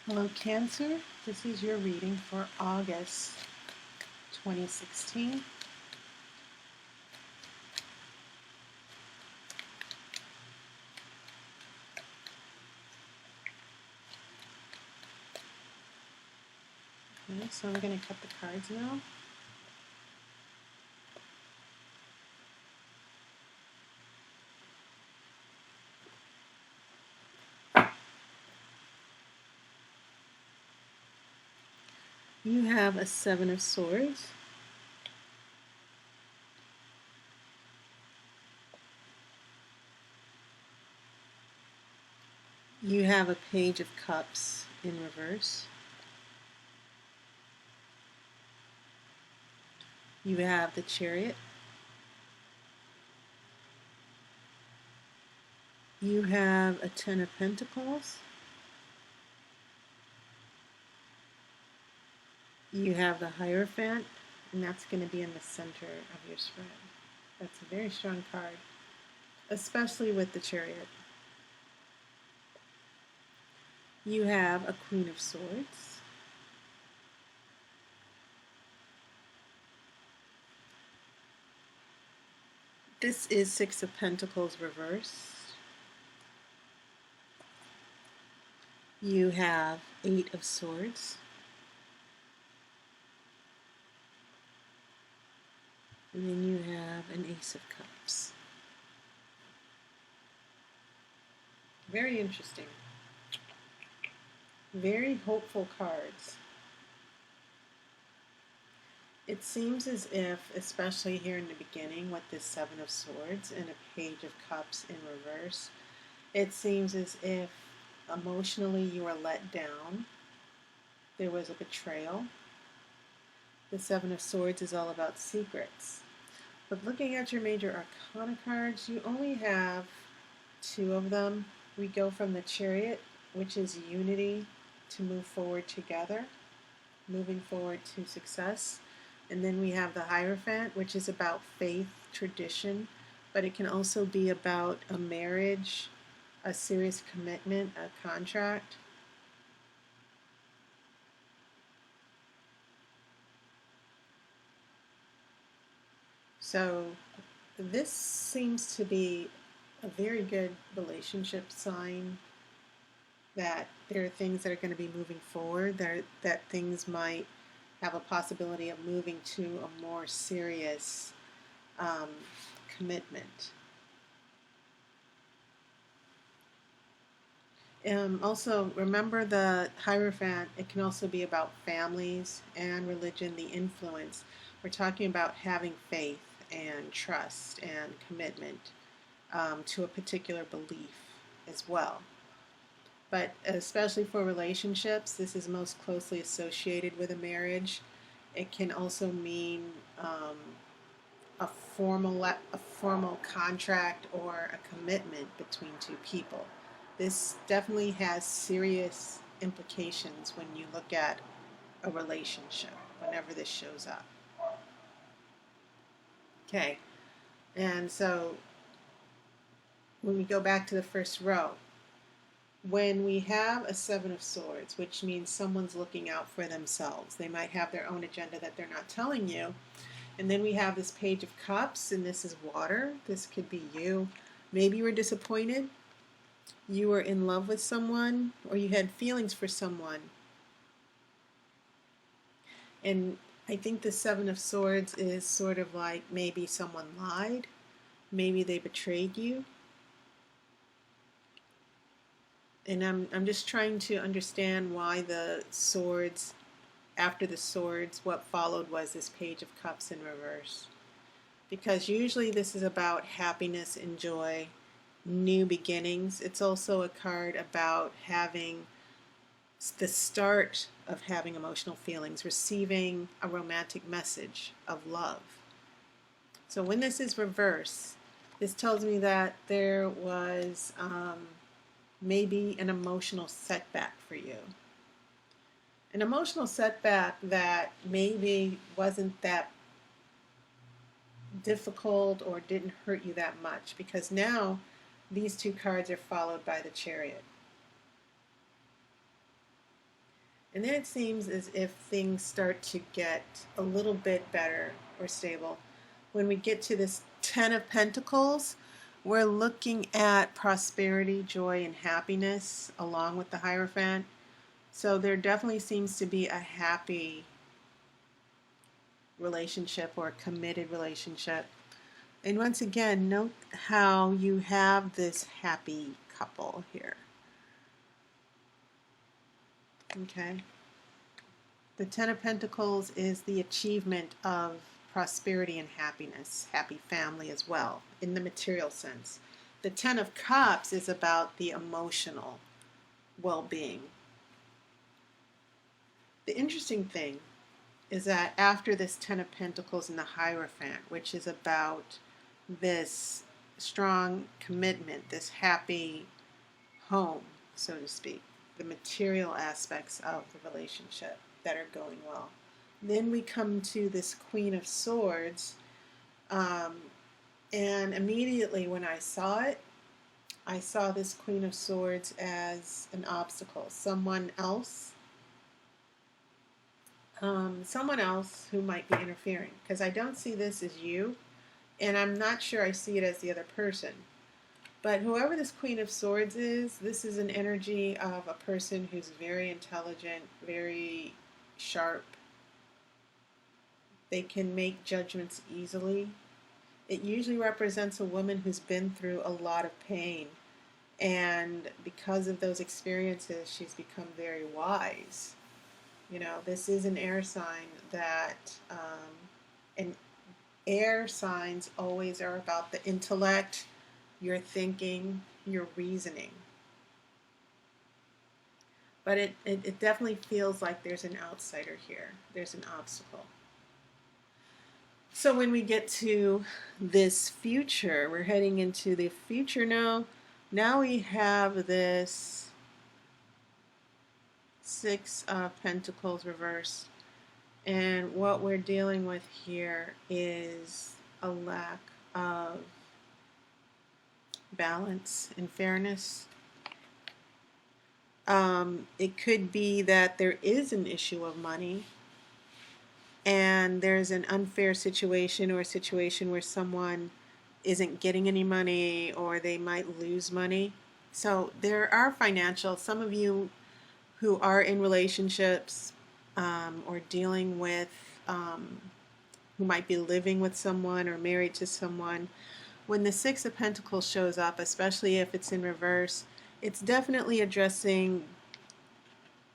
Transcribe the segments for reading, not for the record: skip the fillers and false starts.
Hello, Cancer. This is your reading for August 2016. Okay, so I'm going to cut the cards now. You have a Seven of Swords. You have a Page of Cups in reverse. You have the Chariot. You have a Ten of Pentacles. You have the Hierophant, and that's going to be in the center of your spread. That's a very strong card, especially with the Chariot. You have a Queen of Swords. This is Six of Pentacles reversed. You have Eight of Swords. And then you have an Ace of Cups. Very interesting. Very hopeful cards. It seems as if, especially here in the beginning with this Seven of Swords and a Page of Cups in reverse, it seems as if emotionally you were let down. There was a betrayal. The Seven of Swords is all about secrets. But looking at your major arcana cards, you only have two of them. We go from the Chariot, which is unity, to move forward together, moving forward to success. And then we have the Hierophant, which is about faith, tradition, but it can also be about a marriage, a serious commitment, a contract. So this seems to be a very good relationship sign, that there are things that are going to be moving forward, that things might have a possibility of moving to a more serious commitment. Also, remember the Hierophant, it can also be about families and religion, the influence. We're talking about having faith and trust and commitment to a particular belief as well. But especially for relationships, this is most closely associated with a marriage. It can also mean a formal contract or a commitment between two people. This definitely has serious implications when you look at a relationship, whenever this shows up. Okay, and so when we go back to the first row, when we have a Seven of Swords, which means someone's looking out for themselves, they might have their own agenda that they're not telling you. And then we have this Page of Cups, and this is water. This could be you. Maybe you were disappointed. You were in love with someone, or you had feelings for someone. And I think the Seven of Swords is sort of like maybe someone lied. Maybe they betrayed you. And I'm just trying to understand why the swords, after the swords, what followed was this Page of Cups in reverse. Because usually this is about happiness and joy, new beginnings. It's also a card about having the start of having emotional feelings, receiving a romantic message of love. So when this is reverse, this tells me that there was maybe an emotional setback for you. An emotional setback that maybe wasn't that difficult or didn't hurt you that much, because now these two cards are followed by the Chariot. And then it seems as if things start to get a little bit better or stable. When we get to this Ten of Pentacles, we're looking at prosperity, joy, and happiness along with the Hierophant. So there definitely seems to be a happy relationship or a committed relationship. And once again, note how you have this happy couple here. Okay. The Ten of Pentacles is the achievement of prosperity and happiness, happy family as well, in the material sense. The Ten of Cups is about the emotional well-being. The interesting thing is that after this Ten of Pentacles and the Hierophant, which is about this strong commitment, this happy home, so to speak, the material aspects of the relationship that are going well. Then we come to this Queen of Swords, and immediately when I saw it, I saw this Queen of Swords as an obstacle, someone else who might be interfering, because I don't see this as you, and I'm not sure I see it as the other person. But whoever this Queen of Swords is, this is an energy of a person who's very intelligent, very sharp. They can make judgments easily. It usually represents a woman who's been through a lot of pain, and because of those experiences, she's become very wise. You know, this is an air sign and air signs always are about the intellect, your thinking, your reasoning. But it definitely feels like there's an outsider here. There's an obstacle. So when we get to this future, we're heading into the future now. Now we have this Six of Pentacles reversed. And what we're dealing with here is a lack of balance and fairness. It could be that there is an issue of money and there's an unfair situation or a situation where someone isn't getting any money or they might lose money. So there are some of you who are in relationships or dealing with, who might be living with someone or married to someone. When the Six of Pentacles shows up, especially if it's in reverse, it's definitely addressing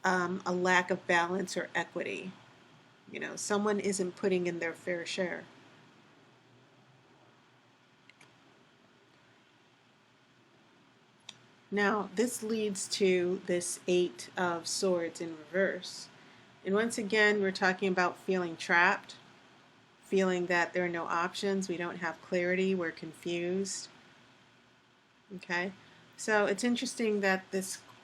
a lack of balance or equity. You know, someone isn't putting in their fair share. Now, this leads to this Eight of Swords in reverse. And once again, we're talking about feeling trapped, feeling that there are no options, we don't have clarity, we're confused. Okay? So it's interesting that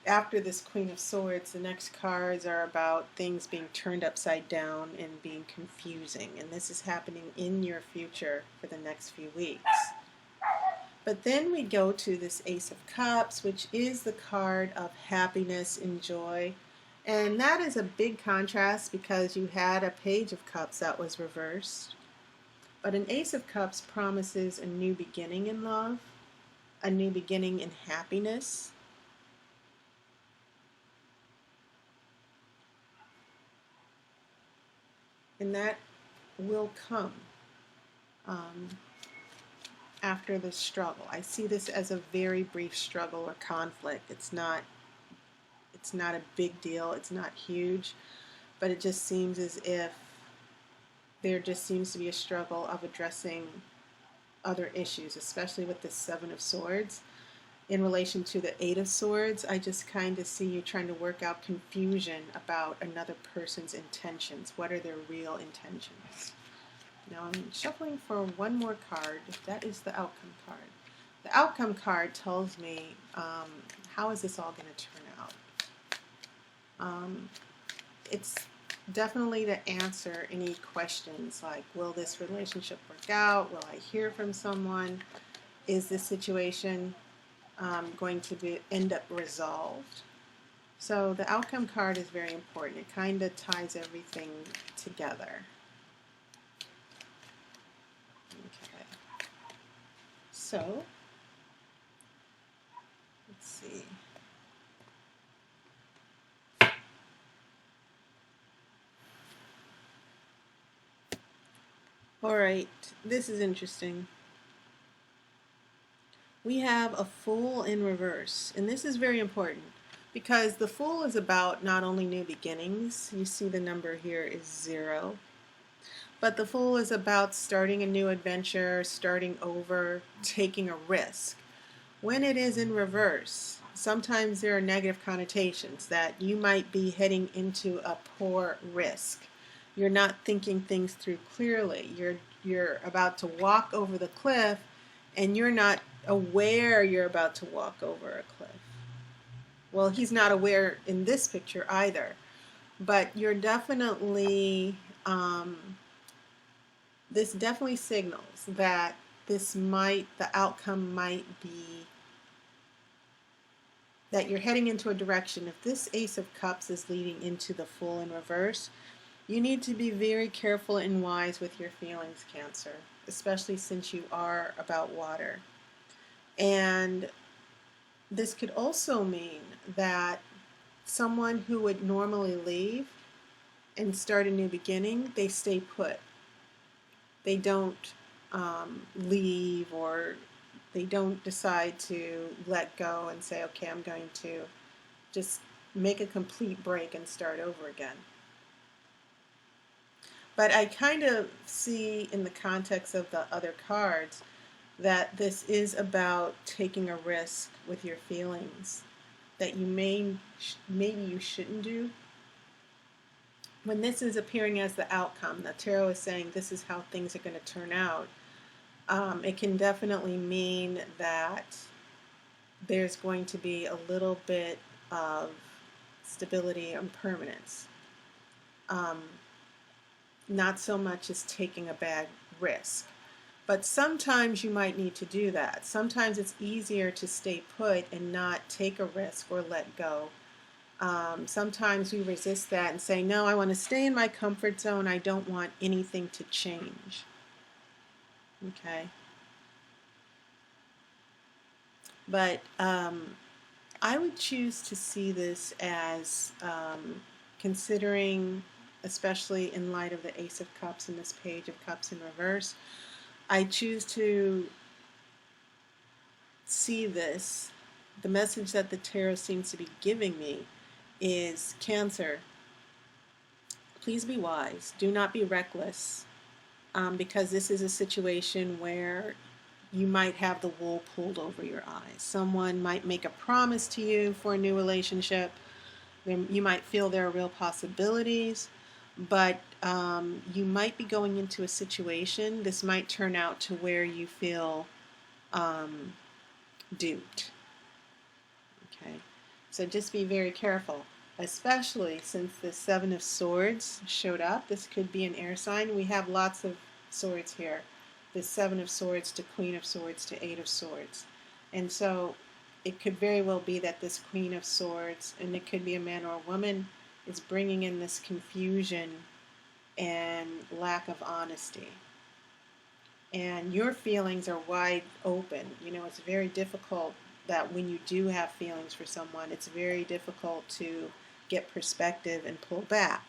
after this Queen of Swords, the next cards are about things being turned upside down and being confusing. And this is happening in your future for the next few weeks. But then we go to this Ace of Cups, which is the card of happiness and joy. And that is a big contrast because you had a Page of Cups that was reversed. But an Ace of Cups promises a new beginning in love, a new beginning in happiness. And that will come after the struggle. I see this as a very brief struggle or conflict. It's not a big deal. It's not huge, but it just seems as if there just seems to be a struggle of addressing other issues, especially with the Seven of Swords. In relation to the Eight of Swords, I just kind of see you trying to work out confusion about another person's intentions. What are their real intentions? Now I'm shuffling for one more card. That is the Outcome card. The Outcome card tells me how is this all going to turn out. It's definitely to answer any questions like, will this relationship work out? Will I hear from someone? Is this situation going to end up resolved? So the outcome card is very important. It kind of ties everything together. Okay. So, let's see. All right, this is interesting. We have a Fool in reverse, and this is very important because the Fool is about not only new beginnings, you see the number here is 0, but the Fool is about starting a new adventure, starting over, taking a risk. When it is in reverse, sometimes there are negative connotations that you might be heading into a poor risk. You're not thinking things through clearly. You're about to walk over the cliff and you're not aware you're about to walk over a cliff. Well, he's not aware in this picture either, but you're definitely, this definitely signals that the outcome might be that you're heading into a direction. If this Ace of Cups is leading into the Fool in reverse, you need to be very careful and wise with your feelings, Cancer, especially since you are about water. And this could also mean that someone who would normally leave and start a new beginning, they stay put. They don't leave, or they don't decide to let go and say, okay, I'm going to just make a complete break and start over again. But I kind of see in the context of the other cards that this is about taking a risk with your feelings that you maybe you shouldn't do. When this is appearing as the outcome, the tarot is saying this is how things are going to turn out. It can definitely mean that there's going to be a little bit of stability and permanence. Not so much as taking a bad risk. But sometimes you might need to do that. Sometimes it's easier to stay put and not take a risk or let go. Sometimes we resist that and say, no, I want to stay in my comfort zone. I don't want anything to change. Okay. But I would choose to see this as considering, especially in light of the Ace of Cups and this Page of Cups in reverse, I choose to see this. The message that the tarot seems to be giving me is, Cancer, please be wise. Do not be reckless, because this is a situation where you might have the wool pulled over your eyes. Someone might make a promise to you for a new relationship. You might feel there are real possibilities, but you might be going into a situation. This might turn out to where you feel duped. Okay, so just be very careful, especially since the Seven of Swords showed up. This could be an air sign. We have lots of swords here. The Seven of Swords to Queen of Swords to Eight of Swords. And so it could very well be that this Queen of Swords, and it could be a man or a woman, is bringing in this confusion and lack of honesty. And your feelings are wide open. You know, it's very difficult that when you do have feelings for someone, it's very difficult to get perspective and pull back.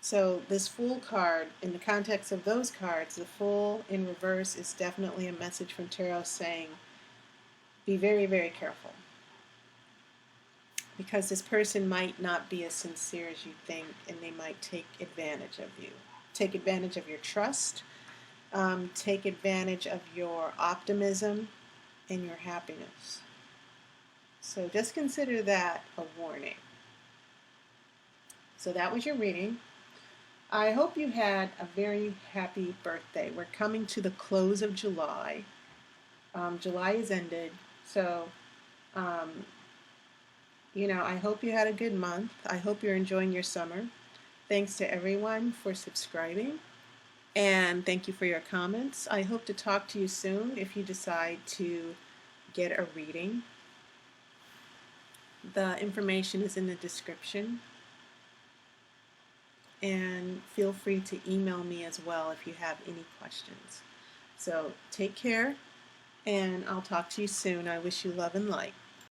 So this Fool card, in the context of those cards, the Fool in reverse is definitely a message from Tarot saying, be very, very careful. Because this person might not be as sincere as you think, and they might take advantage of you. Take advantage of your trust, take advantage of your optimism and your happiness. So just consider that a warning. So that was your reading. I hope you had a very happy birthday. We're coming to the close of July. July is ended, so you know, I hope you had a good month. I hope you're enjoying your summer. Thanks to everyone for subscribing, and thank you for your comments. I hope to talk to you soon if you decide to get a reading. The information is in the description, and feel free to email me as well if you have any questions. So take care, and I'll talk to you soon. I wish you love and light.